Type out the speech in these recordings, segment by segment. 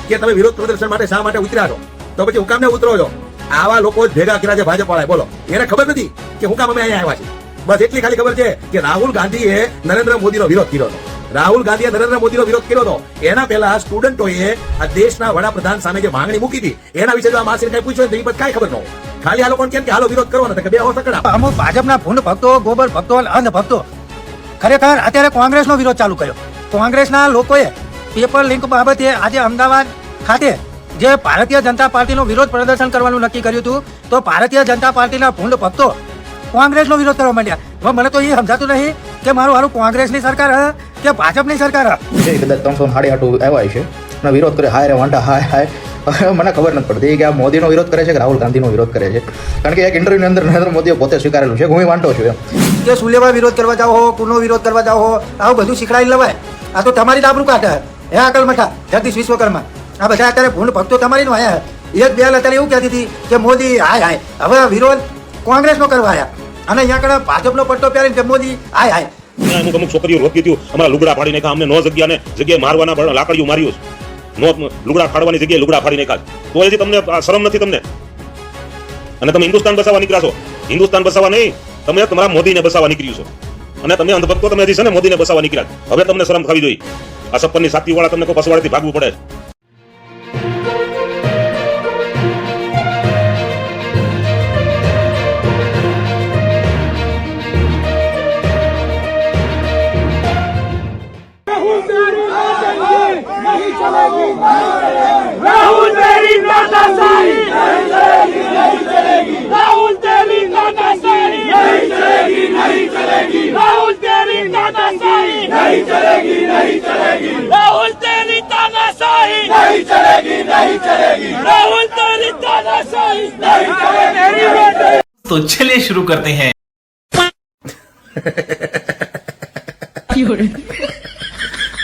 કે તમે વિરોધ પ્રદર્શન માટે શા માટે ઉતર્યા છો, તો પછી હું કામ ને ઉતરો છો? આવા લોકો જ ભેગા કર્યા છે ભાજપ વાળાએ. બોલો, એને ખબર નથી કે હું કામ અમે અહીંયા આવ્યા છીએ? બસ એટલી ખાલી ખબર છે કે રાહુલ ગાંધીએ નરેન્દ્ર મોદીનો વિરોધ કર્યો હતો. રાહુલ ગાંધીએ નરેન્દ્ર મોદીનો વિરોધ કર્યો હતો. એના પહેલા સ્ટુડન્ટોએ આ દેશના વડાપ્રધાન સામે જે માંગણી મૂકી હતી એના વિશે જો આ માસીને કઈ પૂછ્યું તો એ બસ કઈ ખબર ન હોય. ખાલી આ લોકો કેમ કે હાલો વિરોધ કરવાનો કે બે હો સકડા. અમુક ભાજપના ભૂંડ ભક્તો, ગોબર ભક્તો, અંધ ભક્તો ખરેખર અત્યારે કોંગ્રેસનો વિરોધ ચાલુ કર્યો. કોંગ્રેસના લોકોએ પેપર લિંક બાબતે આજે અમદાવાદ ખાતે જે ભારતીય જનતા પાર્ટીનો વિરોધ પ્રદર્શન કરવાનું નક્કી કર્યું હતું, તો ભારતીય જનતા પાર્ટીના ભૂંડ ભક્તો કોંગ્રેસનો વિરોધ કરવા માંડ્યા. હવે મને તો એ સમજાતું નહીં કે મારું હારું કોંગ્રેસની સરકાર હ કે ભાજપની સરકાર હ. કદાચ 368 આવ્યા છે અને વિરોધ કરે, હાય રે વાંઢા હાય હાય. મને ખબર નથી પડતી કે આ મોદીનો વિરોધ કરે છે કે રાહુલ ગાંધીનો વિરોધ કરે છે. કારણ કે એક ઇન્ટરવ્યુની અંદર નરેન્દ્ર મોદીએ પોતે સ્વીકારેલું છે કે હું વાંઢો છું એમ. કે સુલેવા વિરોધ કરવા જાઓ હો, કુનો વિરોધ કરવા જાઓ હો, આવું બધું શીખડાઈ લેવાય. આ તો તમારી ડાબરું કાઢે હે અકલ મઠા જગદીશ વિશ્વકર્મા. આ બધા અત્યારે ભૂંડ ભક્તો તમારી નો આયા. એક બે અત્યારે એવું કહેતી હતી કે મોદી હાય હાય. હવે વિરોધ કોંગ્રેસનો કરવા આવ્યા અને અહીંયા આગળ ભાજપનો પટ્ટો પહેરીને કે મોદી હાય હાય. અમુક છોકરીઓ રોકી હતી, અમારા લુગડા ફાડી નાખ્યા, અમને નો જગ્યાએ મારવાના લાકડીઓ માર્યું, નો લુગડા ફાડવાની જગ્યાએ લુગડા ફાડી નાખ્યા. તો હજી તમને શરમ નથી તમને? અને તમે હિન્દુસ્તાન બસાવવા નીકળ્યા છો. હિન્દુસ્તાન બસાવવા નહીં, તમે તમારા મોદીને બસાવવા નીકળ્યું છો. અને તમે અંધભક્તો તમે હજી છે ને મોદીને બસાવવા નીકળ્યા. હવે તમને શરમ ખાવી જોઈએ. આ 56 ની સાતી વાળા તમને કોઈ પસવાડેથી ભાગવું પડે. राहुल तेरी नादासाई नहीं चलेगी, नहीं चलेगी। राहुल तेरी नादासाई नहीं चलेगी, नहीं चलेगी। राहुल तेरी नादासाई नहीं चलेगी, नहीं चलेगी। राहुल तेरी तानाशाही नहीं चलेगी, नहीं चलेगी। राहुल तेरी तानाशाही नहीं चलेगी। तो चलिए शुरू करते हैं।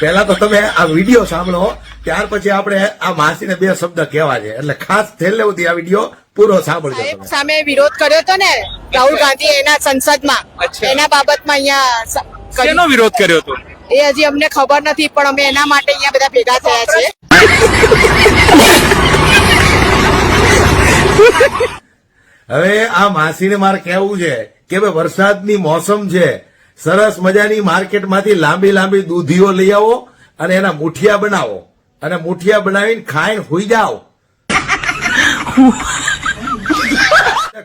પહેલા તો તમે આ વિડીયો સાંભળો, ત્યાર પછી આપણે આ માસીને બે શબ્દ કહેવા છે, એટલે ખાસ છેલ્લે સુધી આ વિડીયો પૂરો સાંભળજો. તમે સામે વિરોધ કર્યો હતો ને રાહુલ ગાંધી એના સંસદમાં, એના બાબતમાં અહીંયા શેનો વિરોધ કર્યો હતો એ હજી અમને ખબર નથી, પણ અમે એના માટે અહીંયા બધા ભેગા થયા છે. હવે આ માસીને મારે કહેવું છે કે ભાઈ વરસાદની મોસમ છે, સરસ મજાની માર્કેટમાંથી લાંબી લાંબી દૂધીઓ લઈ આવો અને એના મુઠિયા બનાવો અને મુઠિયા બનાવીને ખાઈને હોઈ જાઓ.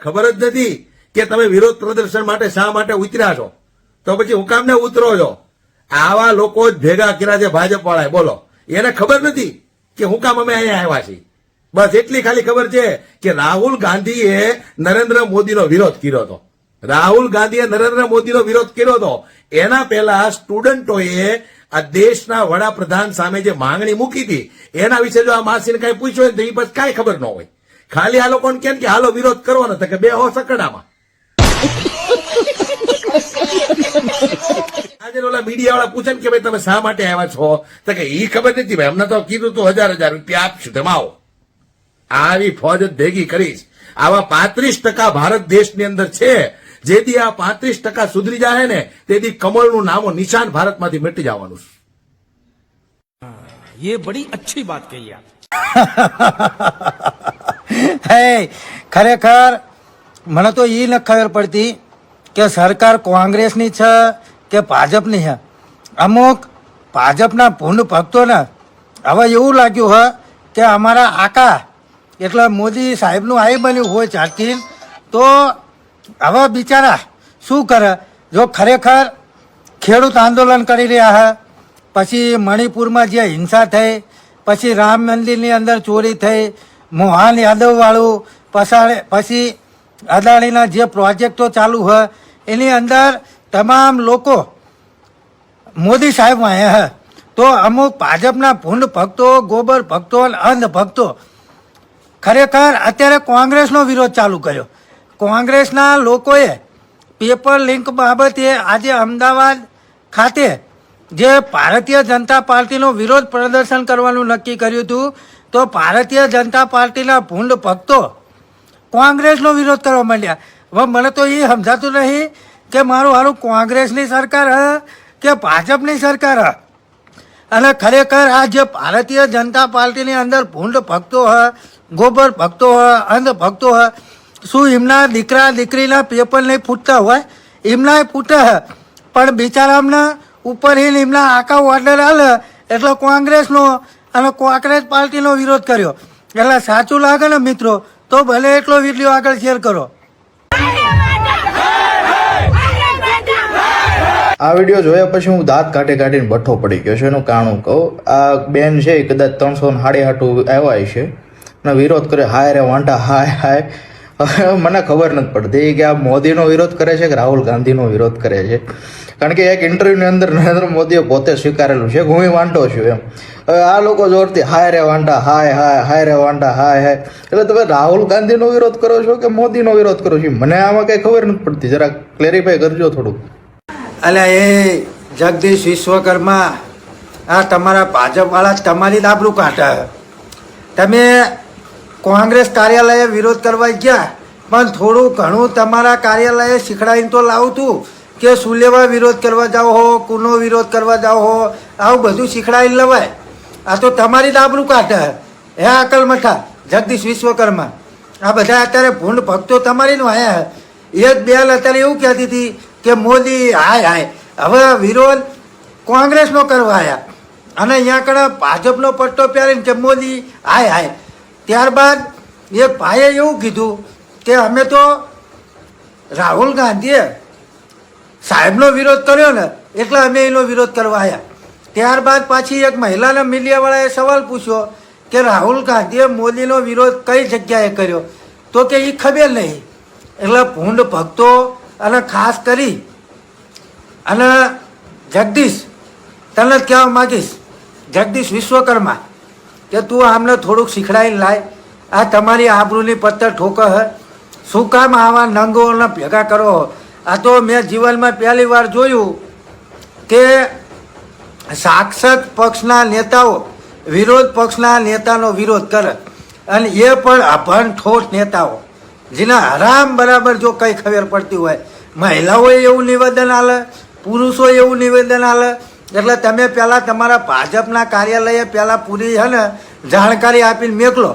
ખબર જ નથી કે તમે વિરોધ પ્રદર્શન માટે શા માટે ઉતર્યા છો, તો પછી હું કામ ને ઉતરો છો? આવા લોકો જ ભેગા કર્યા છે ભાજપ વાળાએ. બોલો, એને ખબર નથી કે હું કામ અમે અહીંયા આવ્યા છીએ? બસ એટલી ખાલી ખબર છે કે રાહુલ ગાંધીએ નરેન્દ્ર મોદીનો વિરોધ કર્યો હતો. રાહુલ ગાંધીએ નરેન્દ્ર મોદીનો વિરોધ કર્યો હતો. એના પહેલા સ્ટુડન્ટોએ આ દેશના વડાપ્રધાન સામે જે માંગણી મૂકી હતી એના વિશે જો આ માસીને કઈ પૂછ્યું તો એ બસ કઈ ખબર ન હોય. ખાલી આ લોકોને કેમ કે હાલો વિરોધ કરવાનો કે બે હો સકડામાં. આજે ઓલા મીડિયા વાળા પૂછે કે ભાઈ તમે શા માટે આવ્યા છો, તો કે એ ખબર નથી ભાઈ, અમને તો કીધું તું 1000 રૂપિયા આપશું, તમે આવો. આવી ફોજ ભેગી કરીશ. આવા 35% ભારત દેશની અંદર છે. જેથી આ 35% સુધરી જાય ને તેથી કમળનું નામો નિશાન ભારતમાંથી મિટી જવાનું. ये बड़ी अच्छी बात कही आप। હે ખરેખર મને તો એ ન ખબર પડતી કે સરકાર કોંગ્રેસની છે કે ભાજપની છે. અમુક ભાજપના ભૂંડ ભક્તોને હવે એવું લાગ્યું હ કે અમારા આકા એટલે મોદી સાહેબનું આઈ બન્યું હોય ઝાટકી, તો હવે બિચારા શું કરે? જો ખરેખર ખેડૂત આંદોલન કરી રહ્યા હે, પછી મણિપુરમાં જે હિંસા થઈ, પછી રામ મંદિરની અંદર ચોરી થઈ, મોહન યાદવવાળું, પછી અદાણીના જે પ્રોજેક્ટો ચાલુ હોય એની અંદર તમામ લોકો મોદી સાહેબમાં આવ્યા હે. તો અમુક ભાજપના ભૂંડ ભક્તો, ગોબર ભક્તો, અંધ ભક્તો ખરેખર અત્યારે કોંગ્રેસનો વિરોધ ચાલુ કર્યો. કોંગ્રેસના લોકોએ પેપર લિંક બાબતે આજે અમદાવાદ ખાતે જે ભારતીય જનતા પાર્ટીનો વિરોધ પ્રદર્શન કરવાનું નક્કી કર્યું હતું, તો ભારતીય જનતા પાર્ટીના ભૂંડ ભક્તો કોંગ્રેસનો વિરોધ કરવા માંડ્યા. હવે મને તો એ સમજાતું નહીં કે મારું હારું કોંગ્રેસની સરકાર હ કે ભાજપની સરકાર હ. અને ખરેખર આ જે ભારતીય જનતા પાર્ટીની અંદર ભૂંડ ભક્તો હ ગોબર ભક્તો હ અંધ ભક્તો હ શું એમના દીકરા દીકરીના પેપર નહીં ફૂટતા હોય એમના ફૂટે હ પણ બિચારામના ઉપર એમના આખા ઓર્ડર હાલે એટલે કોંગ્રેસનો અને કોંગ્રેસ પાર્ટીનો વિરોધ કર્યો એટલે સાચું લાગે ને મિત્રો તો ભલે એટલો વિડીયો આગળ શેર કરો. આ વિડીયો જોયા પછી હું દાંત કાઢીને બઠ્ઠો પડી ગયો છું. એનું કારણ કહું, આ બેન છે એ કદાચ 360 આવ્યા છે ને વિરોધ કરે, હાય રે વાંટા હાય હાય. મને ખબર નથી પડતી કે આ મોદીનો વિરોધ કરે છે કે રાહુલ ગાંધીનો વિરોધ કરે છે. કારણ કે એક ઇન્ટરવ્યુની અંદર નરેન્દ્ર મોદીએ પોતે સ્વીકારેલું છે કે હું વાંટો છું એમ. હવે આ લોકો જોરથી હાય રે વાંટા હાય હાય હાય રે વાંટા હાય હાય. એટલે તમે રાહુલ ગાંધીનો વિરોધ કરો છો કે મોદીનો વિરોધ કરો છો? મને આમાં કંઈ ખબર નથી પડતી. જરા ક્લેરિફાય કરજો થોડું. અલ્યા એ જગદીશ વિશ્વકર્મા, આ તમારા ભાજપવાળા તમારી દાબરું કાઢે. તમે કોંગ્રેસ કાર્યાલયે વિરોધ કરવા ગયા પણ થોડું ઘણું તમારા કાર્યાલયે શીખડાવીને તો લાવું તું કે શું લેવા વિરોધ કરવા જાઓ હો, કોનો વિરોધ કરવા જાઓ હો, આવું બધું શીખડાવીને લવાય. આ તો તમારી દાબરું કાઢે. હે અકલમઠા જગદીશ વિશ્વકર્મા, આ બધા અત્યારે ભૂંડ ભક્તો તમારી નો આયા. એક બેલ અત્યારે એવું કહેતી હતી કે મોદી હાય હાય. હવે વિરોધ કોંગ્રેસનો કરવા આવ્યા અને અહીંયા કಡೆ ભાજપનો પટ્ટો પહેરીને કે મોદી હાય હાય. ત્યારબાદ એક ભાઈએ એવું કીધું કે અમે તો રાહુલ ગાંધીએ સાહેબનો વિરોધ કર્યો ને એટલે અમે એનો વિરોધ કરવા આવ્યા. ત્યારબાદ પાછી એક મહિલાના મીડિયાવાળાએ સવાલ પૂછ્યો કે રાહુલ ગાંધીએ મોદીનો વિરોધ કઈ જગ્યાએ કર્યો? તો કે એ ખબર નહીં. એટલે ભૂંડ ભક્તો અને ખાસ કરી અને જગદીશ તને જ કહેવા માગીશ, જગદીશ વિશ્વકર્મા, કે તું આમને થોડુંક શીખડાવીને લાય. આ તમારી આબરૂની પત્તર ઠોકે હે. શું કામ આવા નંગોને ભેગા કરો? આ તો મેં જીવનમાં પહેલી વાર જોયું કે સાક્ષાત પક્ષના નેતાઓ વિરોધ પક્ષના નેતાનો વિરોધ કરે અને એ પણ અભણ ઠોઠ નેતાઓ જેના હરામ બરાબર જો કંઈ ખબર પડતી હોય. મહિલાઓએ એવું નિવેદન આલે, પુરુષોએ એવું નિવેદન આલે. એટલે તમે પહેલાં તમારા ભાજપના કાર્યાલયે પહેલાં પૂરી છે ને જાણકારી આપીને મેકલો.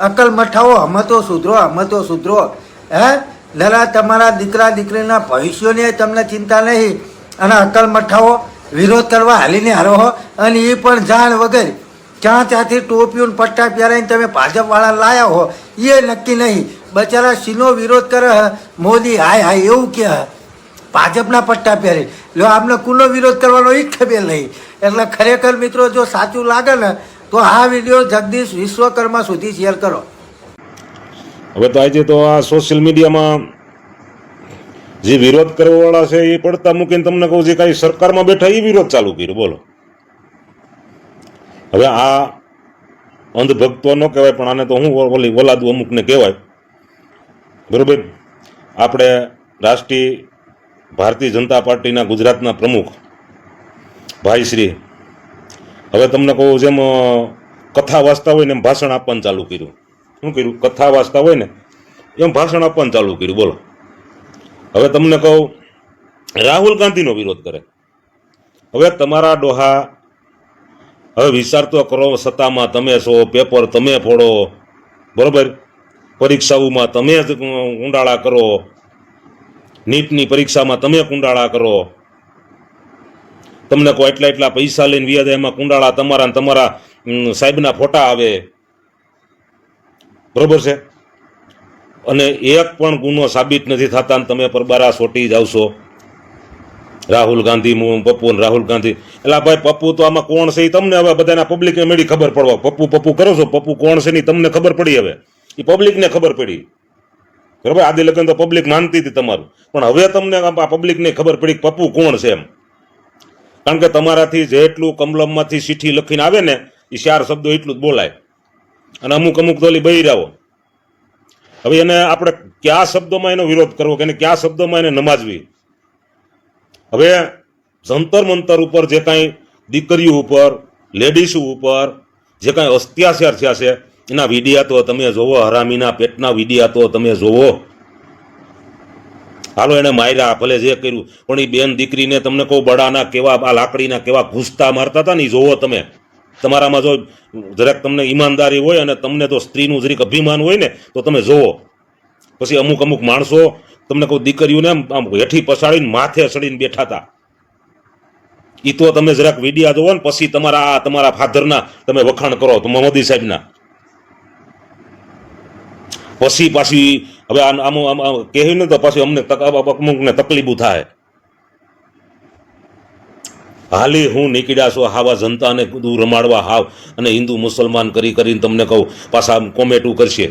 અકલ મઠાઓ અમે તો સુધરો હે. જરા તમારા દીકરા દીકરીના ભવિષ્યની તમને ચિંતા નહીં અને અકલ મઠાઓ વિરોધ કરવા હાલીને હારો હો. અને એ પણ જાણ વગર ત્યાંથી ટોપીઓને પટ્ટા પહેરાવીને તમે ભાજપવાળા લાયા હો એ નક્કી નહીં. બચારા શીનો વિરોધ કરે મોદી હાય હાય એવું કે ભાજપના પટ્ટા પહેરી લો. આમને કોનો વિરોધ કરવાનો એ જ ખબર નહીં. એટલે ખરેખર મિત્રો જો સાચું લાગે ને તો આ વિડીયો જગદીશ વિશ્વકર્મા સુધી શેર કરો. હવે તો આજે તો આ સોશિયલ મીડિયામાં જે વિરોધ કરવાવાળા છે એ પડતા મૂકીને તમને કહું, જે કાંઈ સરકારમાં બેઠા એ વિરોધ ચાલુ કર્યો. બોલો, હવે આ અંધભક્તો ન કહેવાય પણ આને તો હું ઓલાદું અમુકને કહેવાય. બરોબર, આપણે રાષ્ટ્રીય ભારતીય જનતા પાર્ટીના ગુજરાતના પ્રમુખ ભાઈ શ્રી, હવે તમને કહું જેમ કથા વાંચતા હોય ને એમ ભાષણ આપવાનું ચાલુ કર્યું. શું કર્યું? કથા વાંચતા હોય ને એમ ભાષણ આપવાનું ચાલુ કર્યું. બોલો, હવે તમને કહું રાહુલ ગાંધીનો વિરોધ કરે. હવે તમારા ડોહા હવે વિચાર તો કરો, સત્તામાં તમે છો, પેપર તમે ફોડો, બરોબર, પરીક્ષાઓમાં તમે જ કુંડાળા કરો, નીટની પરીક્ષામાં તમે કુંડાળા કરો, તમને કહો એટલા પૈસા લઈને વ્યાજ એમાં કુંડાળા તમારા સાહેબના ફોટા આવે, બરોબર છે, અને એક પણ ગુનો સાબિત નથી થતા ને તમે પરબારા સોટી જાવશો. રાહુલ ગાંધી પપ્પુ રાહુલ ગાંધી, એટલે ભાઈ પપ્પુ તો આમાં કોણ છે એ તમને હવે બધાના પબ્લિકને મેળી ખબર પડવા. પપ્પુ કરો છો, પપ્પુ કોણ છે ને તમને ખબર પડી. હવે એ પબ્લિકને ખબર પડી, બરોબર. આદિ લગ્ન તો પબ્લિક માનતી હતી તમારું, પણ હવે તમને આ પબ્લિકને ખબર પડી કે પપ્પુ કોણ છે એમ. કારણ કે તમારાથી જેટલું કમલમમાંથી ચિઠ્ઠી લખીને આવે ને એ 4 શબ્દો એટલું જ બોલાય, અને અમુક તો ઓલી બૈરાઓ. હવે એને આપણે કયા શબ્દોમાં એનો વિરોધ કરવો કે કયા શબ્દોમાં એને નમાજવી? હવે જંતર મંતર ઉપર જે કાંઈ દીકરીઓ ઉપર, લેડીઝ ઉપર જે કાંઈ અત્યાચાર થયા છે એના વિડીયા તો તમે જોવો, હરામીના પેટના વિડીયા તો તમે જોવો. હાલો એને માર્યા ભલે જે કર્યું, પણ એ બેન દીકરીને તમને કહું બડાના કેવા આ લાકડીના કેવા ઘૂસતા મારતા હતા ને એ જોવો તમે. તમારામાં જો જરાક તમને ઈમાનદારી હોય અને તમને તો સ્ત્રીનું જરીક અભિમાન હોય ને તો તમે જોવો. પછી અમુક અમુક માણસો તમને કહું દીકરીઓને આમ હેઠી પછાડીને માથે ચડીને બેઠા હતા. એ તો તમે જરાક વિડિયા જોવો ને પછી તમારા ફાધરના તમે વખાણ કરો તો મોદી સાહેબના. પછી પાછી હવે આમ કહે ને તો પાછી અમુકને તકલીફ થાય. હાલી હું નીકળ્યા છો હાવા જનતાને બધું રમાડવા હાવ, અને હિન્દુ મુસલમાન કરીને તમને કહું પાછા કોમેન્ટું કરશે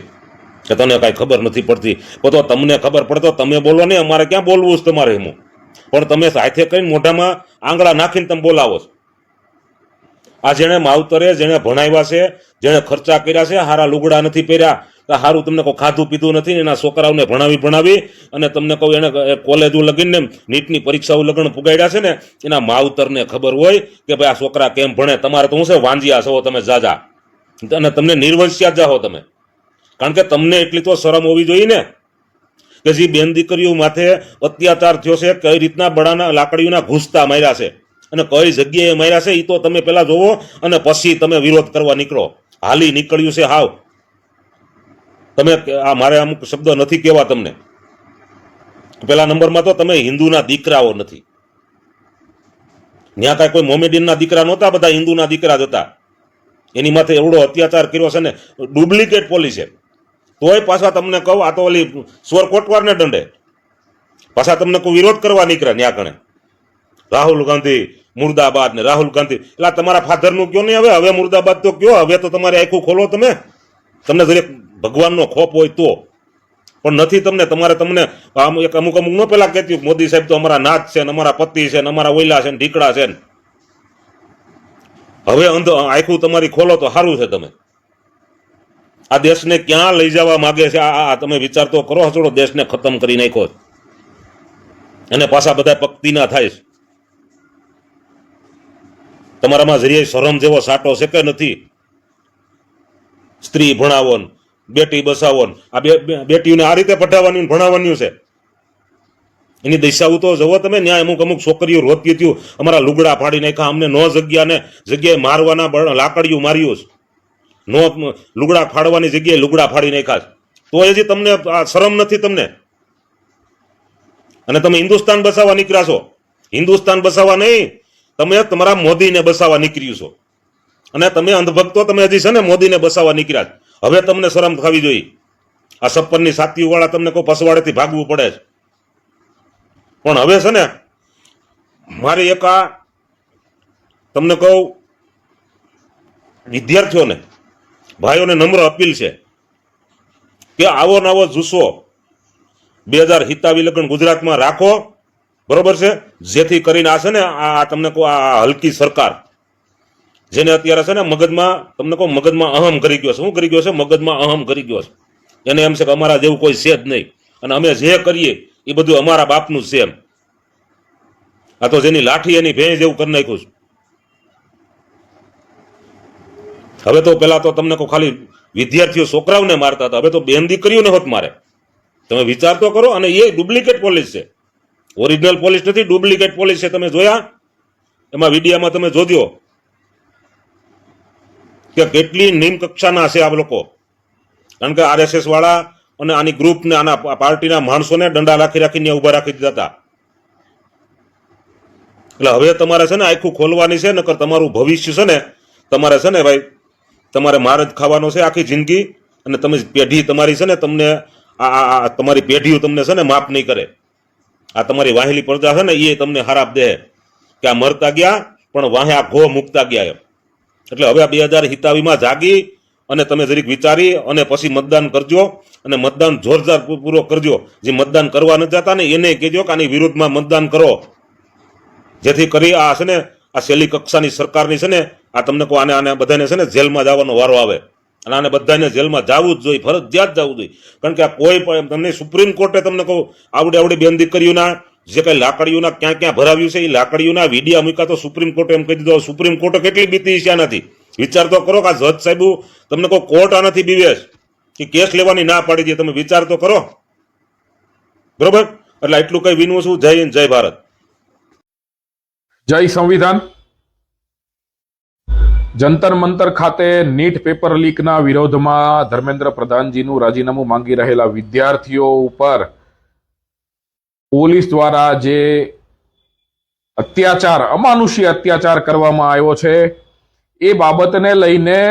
કે તને કાંઈ ખબર નથી પડતી. તો તમને ખબર પડતો તમે બોલો ને, અમારે ક્યાં બોલવું છે તમારે એમ. પણ તમે સાથે કરીને મોઢામાં આંગળા નાખીને તમે બોલાવો છો. આ જેણે માવતરે જેણે ભણાવ્યા છે, જેણે ખર્ચા કર્યા છે, હારા લુગડા નથી પહેર્યા, સારું તમને કહું ખાધું પીધું નથી ને એના છોકરાઓને ભણાવી અને તમને કહું એને કોલેજો લગીને નીટની પરીક્ષાઓ લગન પુગાડ્યા છે ને, એના માવતરને ખબર હોય કે ભાઈ આ છોકરા કેમ ભણે. તમારે તો હું છે વાંજિયા છો તમે જાજા, અને તમને નિર્વંશિયા જાઓ તમે. કારણ કે તમને એટલી તો શરમ હોવી જોઈએ ને કે જે બેન દીકરીઓ માથે અત્યાચાર થયો છે, કઈ રીતના બડાના લાકડીઓના ઘૂસતા માર્યા છે અને કઈ જગ્યાએ માર્યા છે એ તો તમે પેલા જોવો અને પછી તમે વિરોધ કરવા નીકળો. હાલી નીકળ્યું છે હાવ. તમે આ મારે અમુક શબ્દ નથી કહેવા તમને. પેલા નંબરમાં તો તમે હિન્દુના દીકરાઓ નથી. ત્યાં કાંઈ કોઈ મોમેડિયનના દીકરા નહોતા, બધા હિન્દુના દીકરા જ હતા. એની માથે એવડો અત્યાચાર કર્યો છે ને, ડુપ્લિકેટ પોલીસે. તોય પાછા તમને કહું આ તો ઓલી સ્વર કોટવારને દંડે પાછા તમને કોઈ વિરોધ કરવા નીકળ્યા ત્યાં કણે. રાહુલ ગાંધી મુર્દાબાદ ને રાહુલ ગાંધી, એટલે તમારા ફાધરનું કયો નહીં હવે મુર્દાબાદ તો કયો. હવે તો તમારે આખું ખોલો તમે. તમને દરેક ભગવાનનો ખોફ હોય તો, પણ નથી તમને. તમને અમુક નો પેલા કહેતી મોદી સાહેબ તો અમારા નાથ છે ને અમારા પતિ છે ને અમારા ઓયલા છે ને ઢીકડા છે ને. હવે આખું તમારી ખોલો તો સારું છે. તમે આ દેશને ક્યાં લઈ જવા માંગે છે આ તમે વિચાર તો કરો. થોડો દેશને ખતમ કરી નાખ્યો અને પાછા બધા પક્તિના થાય છે. તમારામાં જરીએ શરમ જેવો સાટો છે કે નથી? સ્ત્રી ભણાવો ને બેટી બસાવો ને આ બેટીઓને આ રીતે પઢાવવાની ભણાવવાની છે. એની દિશાઓ તો જવો તમે. ન્યાય અમુક છોકરીઓ રોતી થયું અમારા લુગડા ફાડી નાખ્યા, અમને નો જગ્યાએ મારવાના લાકડીઓ માર્યું છે, નો લુગડા ફાડવાની જગ્યાએ લુગડા ફાડી નાખ્યા તો હજી તમને શરમ નથી તમને? અને તમે હિન્દુસ્તાન બસાવવા નીકળ્યા છો. હિન્દુસ્તાન બસાવવા નહીં, તમે તમારા મોદીને બસાવવા નીકળ્યું છો. અને તમે અંધભક્તો તમે હજી છે ને મોદીને બસાવવા નીકળ્યા. હવે તમને શરમ થવી જોઈએ. આ 56ની સાતીઓ વાળા તમને કહું પસવાડેથી ભાગવું પડે છે. પણ હવે છે ને મારી એક આ તમને કહું વિદ્યાર્થીઓને ભાઈઓને નમ્ર અપીલ છે કે આવો નવો જુસ્સો 2027 લગ્ન ગુજરાતમાં રાખો, બરોબર છે? જેથી કરીને આ છે ને આ તમને કહું આ હલકી સરકાર જેને અત્યારે છે ને મગજમાં તમને કહું મગજમાં અહમ કરી ગયો છે. શું કરી ગયો છે? મગજમાં અહમ કરી ગયો છે. એને એમ છે કે અમારા જેવું કોઈ છે જ નહીં અને અમે જે કરીએ એ બધું અમારા બાપનું છે એમ. આ તો જેની લાઠી એની ભેંસ જેવું કરી નાખ્યું છે. હવે તો પેલા તો તમને કહું ખાલી વિદ્યાર્થીઓ છોકરાઓને મારતા હતા, હવે તો બેન દીકરીઓને હોત મારે. તમે વિચાર તો કરો. અને એ ડુપ્લિકેટ પોલીસ છે, ઓરિજિનલ પોલીસ નથી, ડુપ્લિકેટ પોલીસ છે. તમે જોયા એમાં વિડીયામાં તમે જોજો કે કેટલી નિમ્ન કક્ષાના છે આ લોકો. કારણ કે RSS વાળા અને આની ગ્રુપ ને આના પાર્ટીના માણસોને દંડા રાખીને ઉભા રાખી દીધા હતા. એટલે હવે તમારે છે ને આખું ખોલવાની છે, નકર તમારું ભવિષ્ય છે ને તમારે છે ને ભાઈ તમારે માર જ ખાવાનો છે આખી જિંદગી. અને તમે પેઢી તમારી છે ને તમને આ તમારી પેઢીઓ તમને છે ને માફ નહીં કરે. આ તમારી વાહેલી પ્રજા છે ને એ તમને હરાપ દે કે આ મરતા ગયા પણ વાહે આ ઘો મૂકતા ગયા એમ. એટલે હવે આ 2027માં જાગી અને તમે જરીક વિચારી અને પછી મતદાન કરજો. અને મતદાન જોરદાર પૂરો કરજો. જે મતદાન કરવા ન જતા ને એને કહેજો કે આની વિરુદ્ધમાં મતદાન કરો, જેથી કરી આ છે ને આ છેલ્લી કક્ષાની સરકારની છે ને આ તમને કહો આને બધાને છે ને જેલમાં જવાનો વારો આવે. અને આને બધાને જેલમાં જવું જ જોઈએ, ફરજિયાત જવું જોઈએ. કારણ કે આ કોઈ પણ તમને સુપ્રીમ કોર્ટે તમને કહું આવડી બેન દીકરીઓના જે કઈ લાકડીઓના ક્યાં ભરાવ્યું છે એ લાકડીઓના વિડીયા મૂક્યા તો સુપ્રીમ કોર્ટે એમ કહી દીધો. સુપ્રીમ કોર્ટે કેટલી બીતી છે આનાથી વિચાર તો કરો. કે આ જજ સાહેબ તમને કહો કોર્ટ આનાથી બીવે કે કેસ લેવાની ના પાડી દે. તમે વિચાર તો કરો, બરોબર? એટલે એટલું કઈ વિનવું છું. જય હિન્દ, જય ભારત. જય સંવિધાન. જંતર મંતર ખાતે નીટ પેપર લીકના વિરોધમાં ધર્મેન્દ્ર પ્રધાનજીનું રાજીનામું માંગી રહેલા વિદ્યાર્થીઓ ઉપર પોલીસ દ્વારા જે અત્યાચાર, અમાનુષી અત્યાચાર કરવામાં આવ્યો છે એ બાબતને લઈને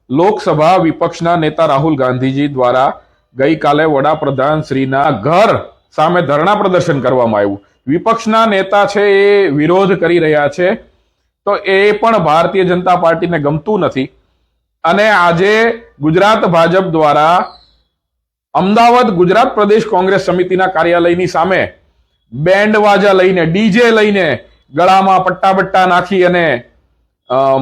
લોકસભા વિપક્ષના નેતા રાહુલ ગાંધીજી દ્વારા ગઈકાલે વડાપ્રધાન શ્રીના ઘર સામે ધરણા પ્રદર્શન કરવામાં આવ્યું. વિપક્ષના નેતા છે એ વિરોધ કરી રહ્યા છે, તો એ પણ ભારતીય જનતા પાર્ટીને ગમતું નથી. અને આજે ગુજરાત ભાજપ દ્વારા અમદાવાદ ગુજરાત પ્રદેશ કોંગ્રેસ સમિતિના કાર્યાલયની સામે બેન્ડ વાજા લઈને, ડીજે લઈને, ગળામાં પટ્ટા બટ્ટા નાખી અને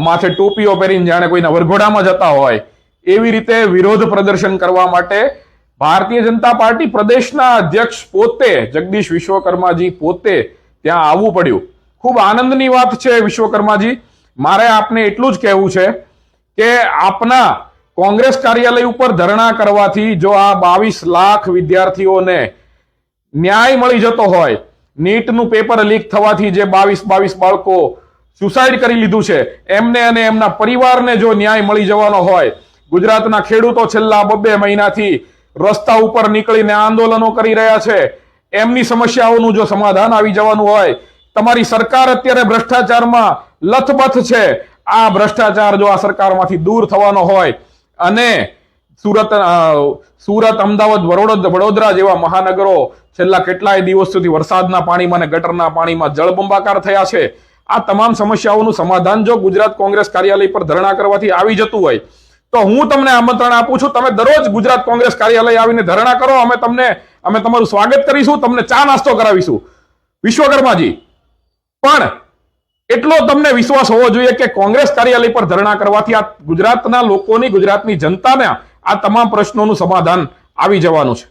માથે ટોપીઓ પહેરીને જાણે કોઈના વરઘોડામાં જતા હોય એવી રીતે વિરોધ પ્રદર્શન કરવા માટે ભારતીય જનતા પાર્ટી પ્રદેશના અધ્યક્ષ પોતે જગદીશ વિશ્વકર્માજી પોતે ત્યાં આવવું પડ્યું. ખૂબ આનંદની વાત છે વિશ્વકર્માજી. મારે આપને એટલું જ કહેવું છે કે આપના કોંગ્રેસ કાર્યાલય ઉપર ધરણા કરવાથી જો આ 22 લાખ વિદ્યાર્થીઓને ન્યાય મળી જતો હોય, નીટનું પેપર લીક થવાથી જે 22 બાળકો સુસાઇડ કરી લીધું છે એમને અને એમના પરિવારને જો ન્યાય મળી જવાનો હોય, ગુજરાતના ખેડૂતો છેલ્લા 2 મહિનાથી રસ્તા ઉપર નીકળીને આંદોલનો કરી રહ્યા છે, એમની સમસ્યાઓનું જો સમાધાન આવી જવાનું હોય, તમારી સરકાર અત્યારે ભ્રષ્ટાચારમાં લથબથ છે, આ ભ્રષ્ટાચાર જો આ સરકારમાંથી દૂર થવાનો હોય અને સુરત, અમદાવાદ, વડોદરા જેવા મહાનગરો છેલ્લા કેટલાય દિવસ સુધી વરસાદના પાણીમાં અને ગટરના પાણીમાં જળબંબાકાર થયા છે, આ તમામ સમસ્યાઓનું સમાધાન જો ગુજરાત કોંગ્રેસ કાર્યાલય પર ધરણા કરવાથી આવી જતું હોય તો હું તમને આમંત્રણ આપું છું, તમે દરરોજ ગુજરાત કોંગ્રેસ કાર્યાલય આવીને ધરણા કરો, અમે તમારું સ્વાગત કરીશું, તમને ચા નાસ્તો કરાવીશું. વિશ્વકર્માજી, પણ એટલો તમને વિશ્વાસ હોવો જોઈએ કે કોંગ્રેસ કાર્યાલય પર ધરણા કરવાથી આ ગુજરાતના લોકોની, ગુજરાતની જનતાના આ તમામ પ્રશ્નોનું સમાધાન આવી જવાનું છે.